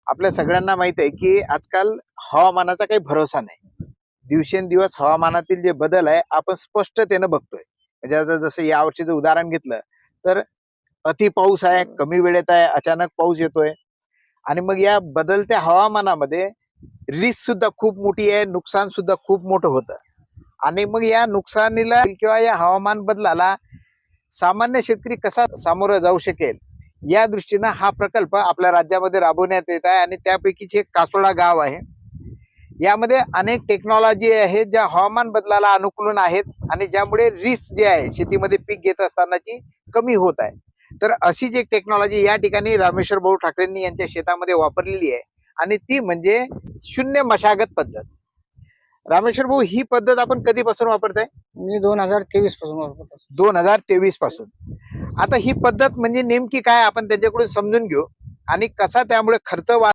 आपल्या सगळ्यांना माहित आहे की आजकाल हवामानाचा काही भरोसा नाही. दिवसेंदिवस हवामानातील जे बदल आहे आपण स्पष्टतेनं बघतोय. म्हणजे आता जसं यावर्षीचं उदाहरण घेतलं तर अति पाऊस आहे, कमी वेळेत आहे, अचानक पाऊस येतोय. आणि मग या बदलत्या हवामानामध्ये रिस्क सुद्धा खूप मोठी आहे, नुकसान सुद्धा खूप मोठं होतं. आणि मग या नुकसानीला किंवा या हवामान बदलाला सामान्य शेतकरी कसा सामोरं जाऊ शकेल, या दृष्टीनं हा प्रकल्प आपल्या राज्यामध्ये राबवण्यात येत आहे. आणि त्यापैकीच एक कासोडा गाव आहे. यामध्ये अनेक टेक्नॉलॉजी आहेत ज्या हवामान बदलाला अनुकूल आहेत आणि ज्यामुळे रिस्क जे आहे शेतीमध्ये पीक घेत असतानाची कमी होत आहे. तर अशीच एक टेक्नॉलॉजी या ठिकाणी रामेश्वर भाऊ ठाकरेंनी यांच्या शेतामध्ये वापरलेली आहे आणि ती म्हणजे शून्य मशागत पद्धत. रामेश्वर भाऊ, ही पद्धत आपण कधीपासून वापरताय? मी 2023 पासून वापरतो. 2023 पासून. आता ही पद्धत म्हणजे नेमकी काय आपण त्याच्याकडून समजून घेऊ आणि कसा त्यामुळे खर्च